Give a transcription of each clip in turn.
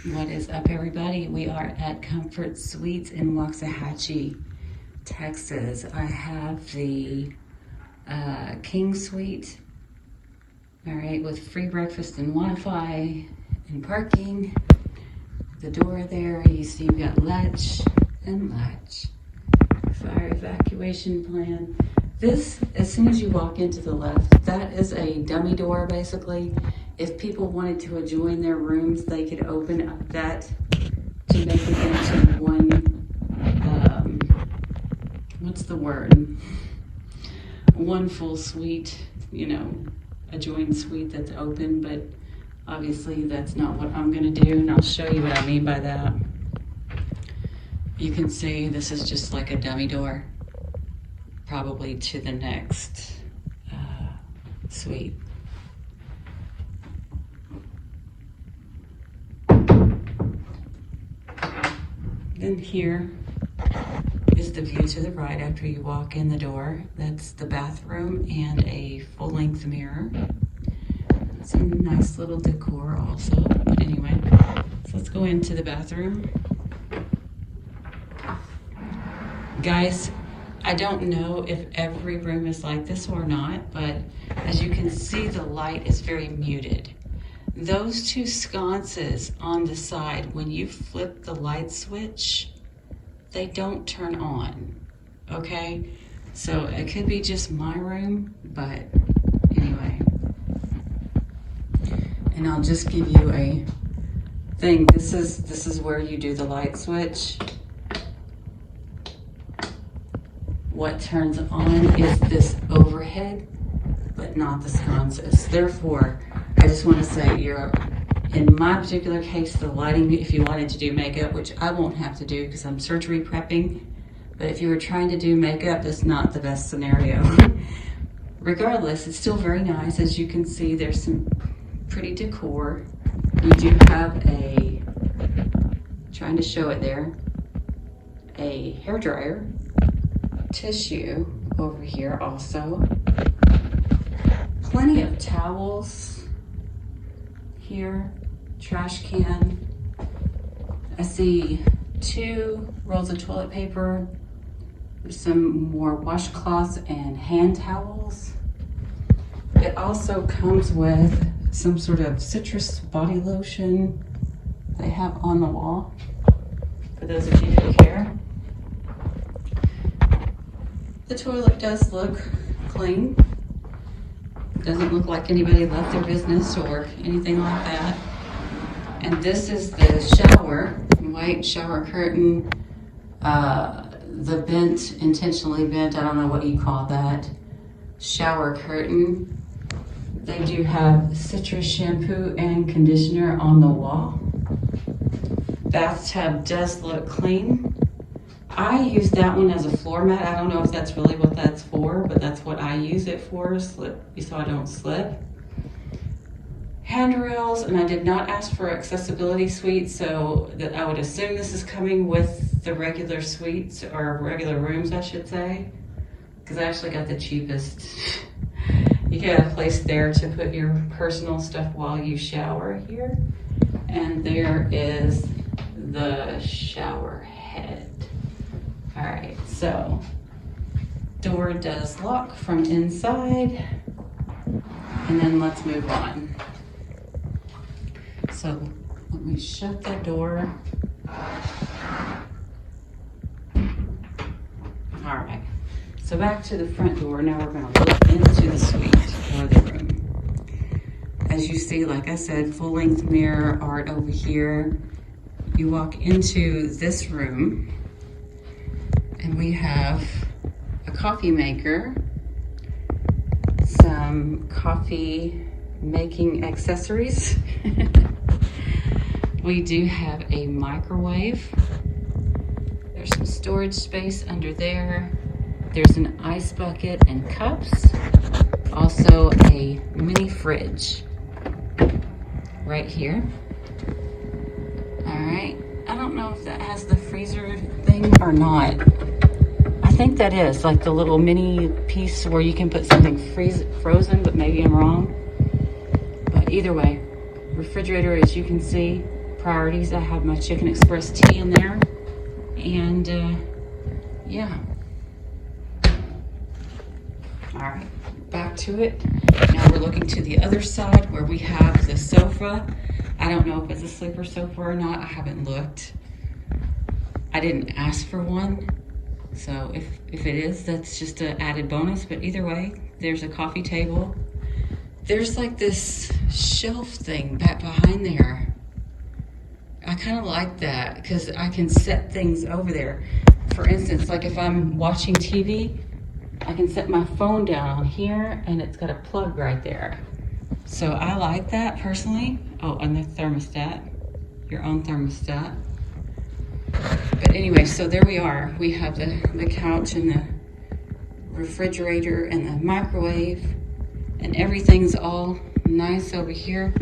What is up, everybody? We are at Comfort Suites in Waxahachie, Texas. I have the King Suite, all right, with free breakfast and Wi-Fi and parking. The door there, you see you've got latch and latch. Fire evacuation plan. This, as soon as you walk into the left, that is a dummy door, basically. If people wanted to adjoin their rooms, they could open up that to make it into one, what's the word? One full suite, you know, adjoined suite that's open, but obviously that's not what I'm gonna do, and I'll show you what I mean by that. You can see this is just like a dummy door, probably to the next suite. Then here is the view to the right after you walk in the door. That's the bathroom and a full-length mirror. Some nice little decor also, but anyway, so let's go into the bathroom. Guys, I don't know if every room is like this or not, but as you can see, the light is very muted. Those two sconces on the side, when you flip the light switch, they don't turn on, okay? So it could be just my room, but anyway. And I'll just give you a thing. This is where you do the light switch. What turns on is this overhead, but not the sconces. Therefore, I just want to say in my particular case, the lighting, if you wanted to do makeup, which I won't have to do because I'm surgery prepping, but if you were trying to do makeup, that's not the best scenario. Regardless, it's still very nice. As you can see, there's some pretty decor. You do have trying to show it there, a hairdryer, tissue over here also. Plenty of towels here, trash can. I see 2 rolls of toilet paper. There's some more washcloths and hand towels. It also comes with some sort of citrus body lotion they have on the wall, for those of you who care. The toilet does look clean. Doesn't look like anybody left their business or anything like that. And this is the shower, white shower curtain. The bent, intentionally bent, I don't know what you call that, shower curtain. They do have citrus shampoo and conditioner on the wall. Bathtub does look clean. I use that one as a floor mat. I don't know if that's really what that's for, but that's what I use it for, so I don't slip. Handrails, and I did not ask for accessibility suite, so that I would assume this is coming with the regular suites, or regular rooms, I should say, because I actually got the cheapest. You get a place there to put your personal stuff while you shower here. And there is the shower head. All right, so door does lock from inside, and then let's move on. So let me shut the door. All right, so back to the front door. Now we're gonna look into the suite or the room. As you see, like I said, full-length mirror art over here. You walk into this room, and we have a coffee maker, some coffee making accessories. We do have a microwave. There's some storage space under there. There's an ice bucket and cups. Also a mini fridge right here. All right, I don't know if that has the freezer thing or not. I think that is like the little mini piece where you can put something frozen, but maybe I'm wrong. But either way, refrigerator, as you can see, priorities. I have my Chicken Express tea in there. And yeah. All right, back to it. Now we're looking to the other side where we have the sofa. I don't know if it's a sleeper sofa or not. I haven't looked. I didn't ask for one. So if it is, that's just an added bonus. But either way, there's a coffee table. There's like this shelf thing back behind there. I kind of like that because I can set things over there. For instance, like if I'm watching TV, I can set my phone down on here and it's got a plug right there. So I like that personally. Oh, and the thermostat, your own thermostat. But anyway, so there we are. We have the couch and the refrigerator and the microwave, and everything's all nice over here.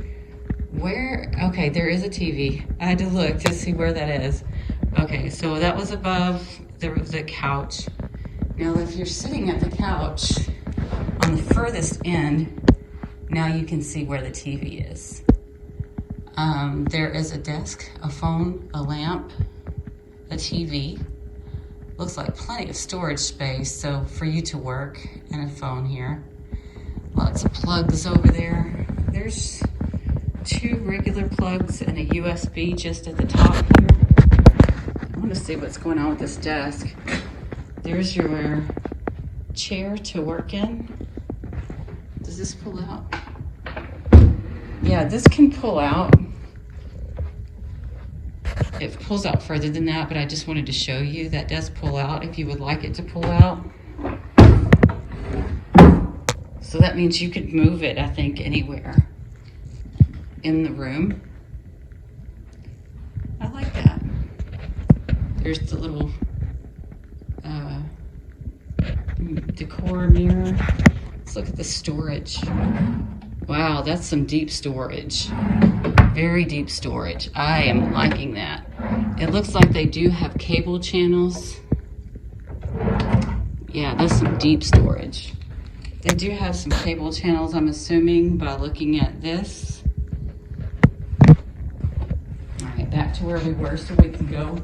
Where, okay, there is a TV. I had to look to see where that is. Okay, so that was above the couch. Now, if you're sitting at the couch on the furthest end, now you can see where the TV is. There is a desk, a phone, a lamp, a TV. Looks like plenty of storage space, so for you to work, and a phone here. Lots of plugs over there. There's 2 regular plugs and a USB just at the top here. I want to see what's going on with this desk. There's your chair to work in. Does this pull out? Yeah, this can pull out. It pulls out further than that, but I just wanted to show you that does pull out if you would like it to pull out. So that means you could move it, I think, anywhere in the room. I like that. There's the little decor mirror. Let's look at the storage. Wow, that's some deep storage. Very deep storage. I am liking that. It looks like they do have cable channels. Yeah, that's some deep storage. They do have some cable channels, I'm assuming, by looking at this. All right, back to where we were so we can go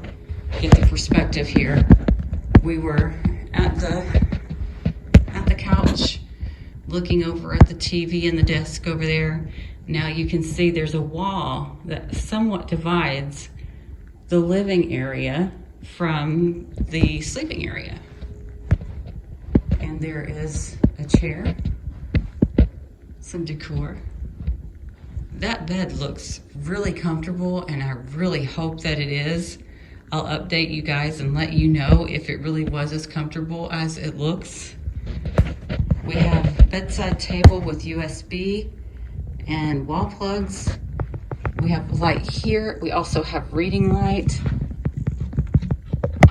get the perspective here. We were at the couch, looking over at the TV and the desk over there. Now you can see there's a wall that somewhat divides the living area from the sleeping area. And there is a chair, some decor. That bed looks really comfortable, and I really hope that it is. I'll update you guys and let you know if it really was as comfortable as it looks. We have a bedside table with USB and wall plugs. We have light here. We also have reading light.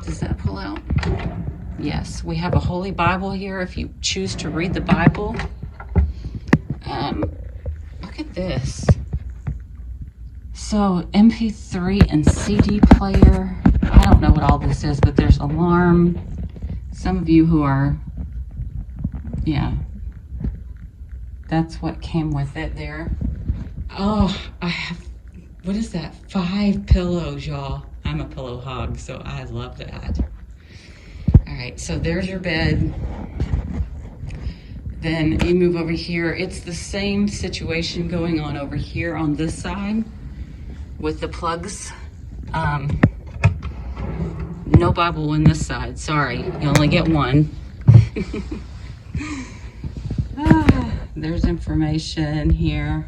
Does that pull out? Yes, we have a Holy Bible here if you choose to read the Bible. Look at this. So MP3 and CD player. I don't know what all this is, but there's alarm. Some of you who are, yeah, that's what came with it there. Oh, I have, what is that? 5 pillows, y'all. I'm a pillow hog, so I love that. All right, so there's your bed. Then you move over here. It's the same situation going on over here on this side with the plugs. No Bible on this side, sorry. You only get one. There's information here.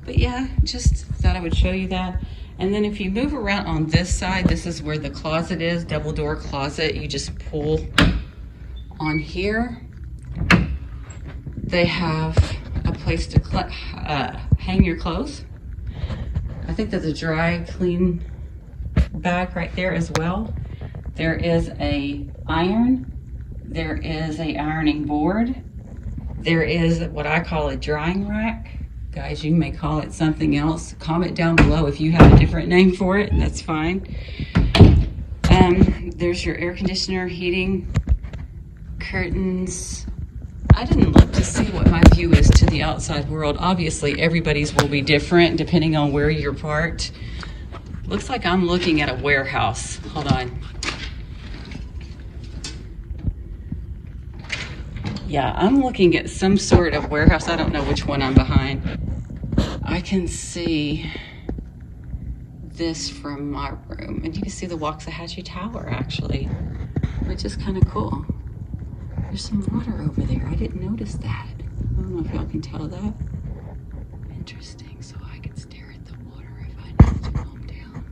But yeah, just thought I would show you that. And then if you move around on this side, this is where the closet is, double door closet. You just pull on here. They have a place to hang your clothes. I think there's a dry clean bag right there as well. There is a iron. There is a ironing board. There is what I call a drying rack. Guys, you may call it something else. Comment down below if you have a different name for it, that's fine. There's your air conditioner, heating, curtains. I didn't look to see what my view is to the outside world. Obviously, everybody's will be different depending on where you're parked. Looks like I'm looking at a warehouse. Hold on. Yeah, I'm looking at some sort of warehouse. I don't know which one I'm behind. I can see this from my room, and you can see the Waxahachie Tower actually, which is kind of cool. There's some water over there. I didn't notice that. I don't know if y'all can tell that. Interesting. So I could stare at the water if I need to calm down,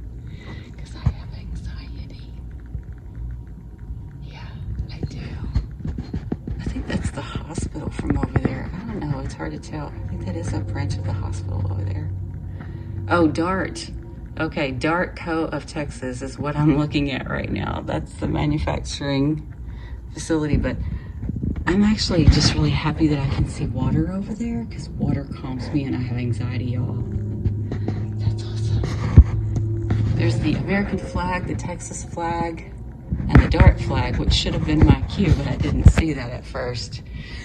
because I have anxiety. Yeah, I do. I think that's the hospital from over there. I don't know. It's hard to tell. I think that is a branch of the hospital over there. Oh, DART. Okay, DART Co. of Texas is what I'm looking at right now. That's the manufacturing facility, but I'm actually just really happy that I can see water over there, because water calms me and I have anxiety, y'all. That's awesome. There's the American flag, the Texas flag, and the DART flag, which should have been my cue, but I didn't see that at first.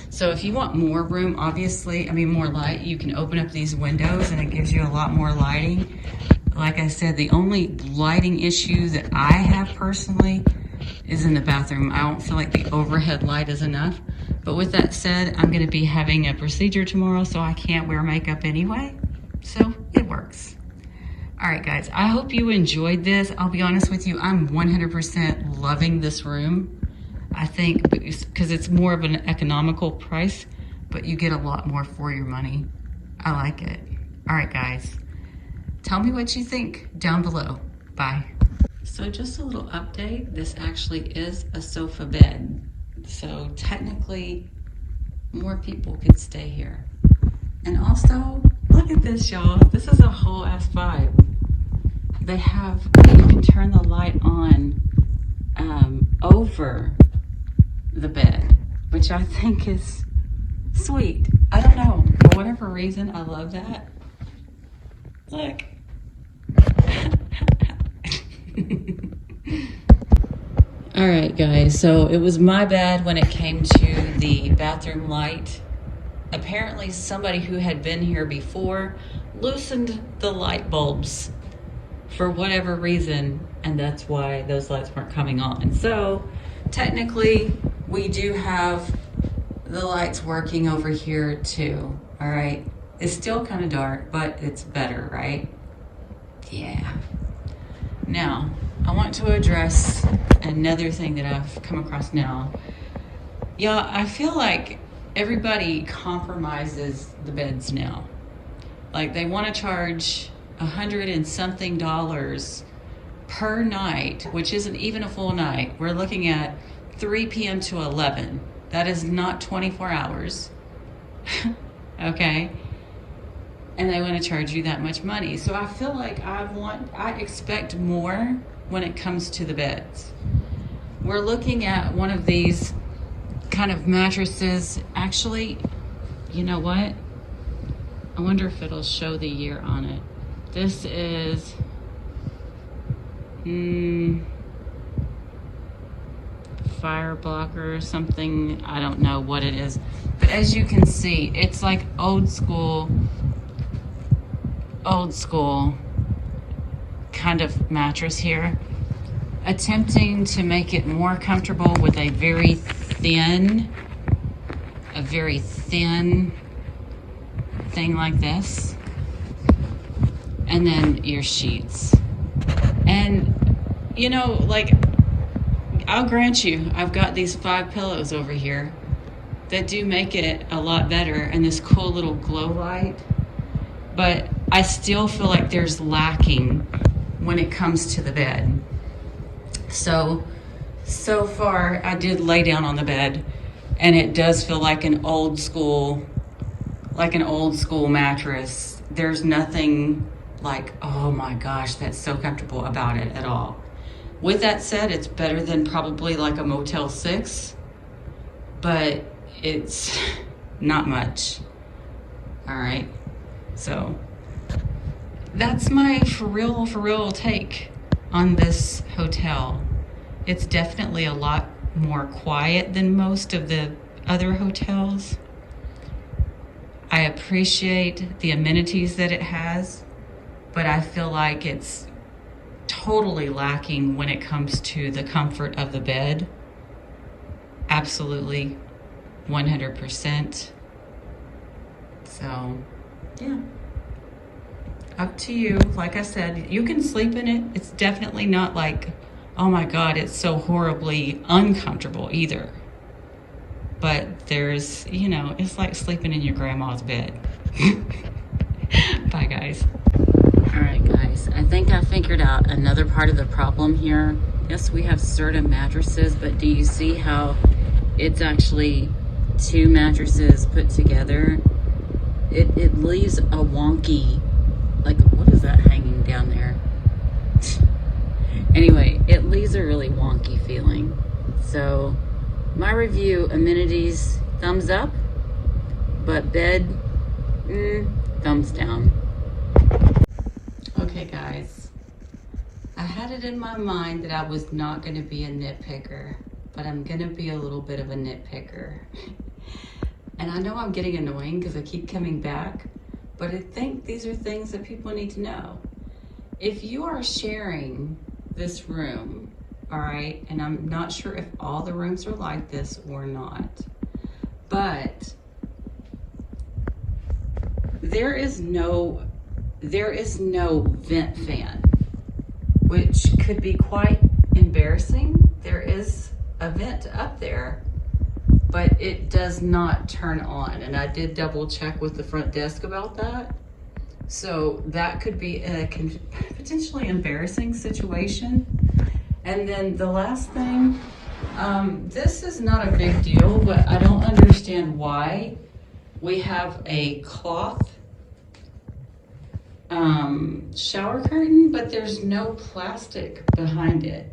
So if you want more room, obviously, more light, you can open up these windows and it gives you a lot more lighting. Like I said, the only lighting issue that I have personally is in the bathroom. I don't feel like the overhead light is enough. But with that said, I'm gonna be having a procedure tomorrow, so I can't wear makeup anyway. So it works. All right, guys, I hope you enjoyed this. I'll be honest with you, I'm 100% loving this room. I think because it's more of an economical price, but you get a lot more for your money. I like it. All right, guys, tell me what you think down below. Bye. So just a little update. This actually is a sofa bed. So technically more people could stay here. And also, look at this, y'all. This is a whole ass vibe. They have, you can turn the light on over the bed, which I think is sweet. I don't know, for whatever reason, I love that. Look. All right, guys, so it was my bad when it came to the bathroom light. Apparently somebody who had been here before loosened the light bulbs for whatever reason, and that's why those lights weren't coming on. So technically we do have the lights working over here too. All right, it's still kind of dark, but it's better, right? Yeah. Now I want to address another thing that I've come across now. Yeah, I feel like everybody compromises the beds now. Like they want to charge $100 and something per night, which isn't even a full night. We're looking at 3 p.m. to 11. That is not 24 hours. Okay? And they want to charge you that much money. So I feel like I expect more when it comes to the beds. We're looking at one of these kind of mattresses. Actually, you know what? I wonder if it'll show the year on it. This is fire blocker or something. I don't know what it is. But as you can see, it's like old school kind of mattress here. Attempting to make it more comfortable with a very thin thing like this. And then your sheets. And you know, like, I'll grant you, I've got these 5 pillows over here that do make it a lot better, and this cool little glow light, but I still feel like there's lacking when it comes to the bed. So far I did lay down on the bed, and it does feel like an old school mattress. There's nothing like, oh my gosh, that's so comfortable about it at all. With that said, it's better than probably like a Motel 6, but it's not much. All right, so that's my for real take on this hotel. It's definitely a lot more quiet than most of the other hotels. I appreciate the amenities that it has, but I feel like it's totally lacking when it comes to the comfort of the bed. Absolutely, 100%. So, yeah. Up to you. Like I said, you can sleep in it. It's definitely not like, oh my God, it's so horribly uncomfortable either. But there's, you know, it's like sleeping in your grandma's bed. Bye, guys. All right, guys, I think I figured out another part of the problem here. Yes, we have certain mattresses, but do you see how it's actually two mattresses put together? It leaves a wonky, like, what is that hanging down there? Anyway, it leaves a really wonky feeling. So my review, amenities, thumbs up, but bed, thumbs down. Okay, guys, I had it in my mind that I was not going to be a nitpicker, but I'm going to be a little bit of a nitpicker. And I know I'm getting annoying because I keep coming back, but I think these are things that people need to know. If you are sharing this room, all right, and I'm not sure if all the rooms are like this or not, but there is no vent fan, which could be quite embarrassing. There is a vent up there, but it does not turn on. And I did double check with the front desk about that. So that could be a potentially embarrassing situation. And then the last thing, this is not a big deal, but I don't understand why we have a cloth shower curtain, but there's no plastic behind it.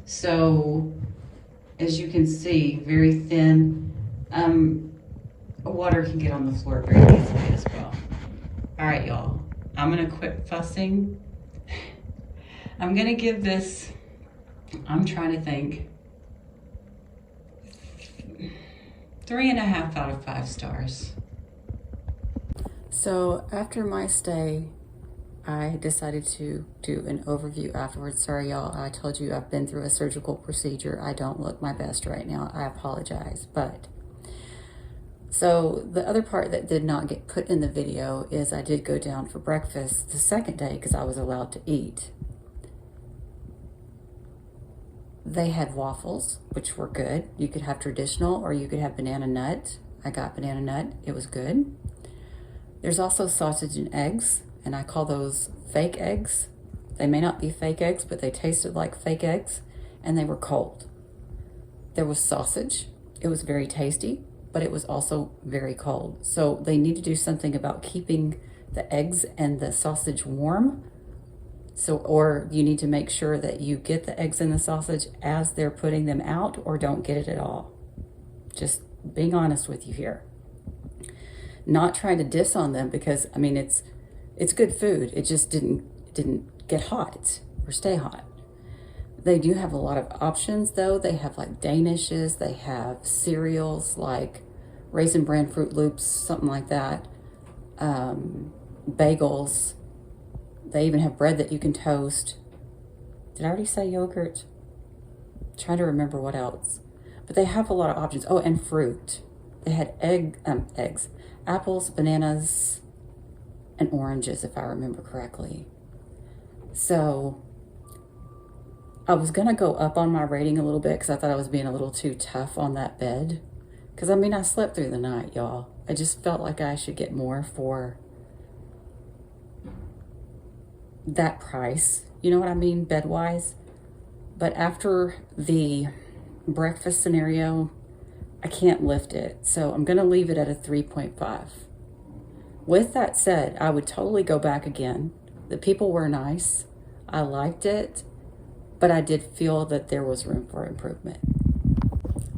So as you can see, very thin. Water can get on the floor very easily as well. All right, y'all, I'm gonna quit fussing. I'm gonna give this, I'm trying to think, 3.5 out of 5 stars. So after my stay, I decided to do an overview afterwards. Sorry, y'all, I told you I've been through a surgical procedure. I don't look my best right now. I apologize, but. So the other part that did not get put in the video is I did go down for breakfast the second day because I was allowed to eat. They had waffles, which were good. You could have traditional or you could have banana nut. I got banana nut, it was good. There's also sausage and eggs, and I call those fake eggs. They may not be fake eggs, but they tasted like fake eggs, and they were cold. There was sausage. It was very tasty, but it was also very cold. So they need to do something about keeping the eggs and the sausage warm. So, or you need to make sure that you get the eggs and the sausage as they're putting them out, or don't get it at all. Just being honest with you here. Not trying to diss on them, because I mean, it's good food. It just didn't get hot or stay hot. They do have a lot of options though. They have like Danishes, they have cereals like Raisin Bran Fruit Loops, something like that. Bagels. They even have bread that you can toast. Did I already say yogurt? I'm trying to remember what else. But they have a lot of options. Oh, and fruit. They had eggs, apples, bananas, and oranges, if I remember correctly. So I was gonna go up on my rating a little bit because I thought I was being a little too tough on that bed. Because I mean, I slept through the night, y'all. I just felt like I should get more for that price. You know what I mean, bed-wise? But after the breakfast scenario, I can't lift it. So I'm gonna leave it at a 3.5. With that said, I would totally go back again. The people were nice. I liked it, but I did feel that there was room for improvement.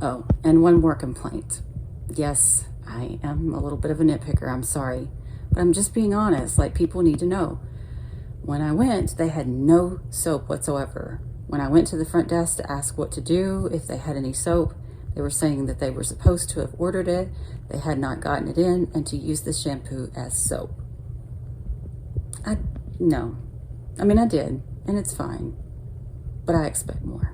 Oh, and one more complaint. Yes, I am a little bit of a nitpicker, I'm sorry, but I'm just being honest. Like, people need to know. When I went, they had no soap whatsoever. When I went to the front desk to ask what to do, if they had any soap, they were saying that they were supposed to have ordered it, they had not gotten it in, and to use the shampoo as soap. No. I mean, I did. and it's fine, but I expect more.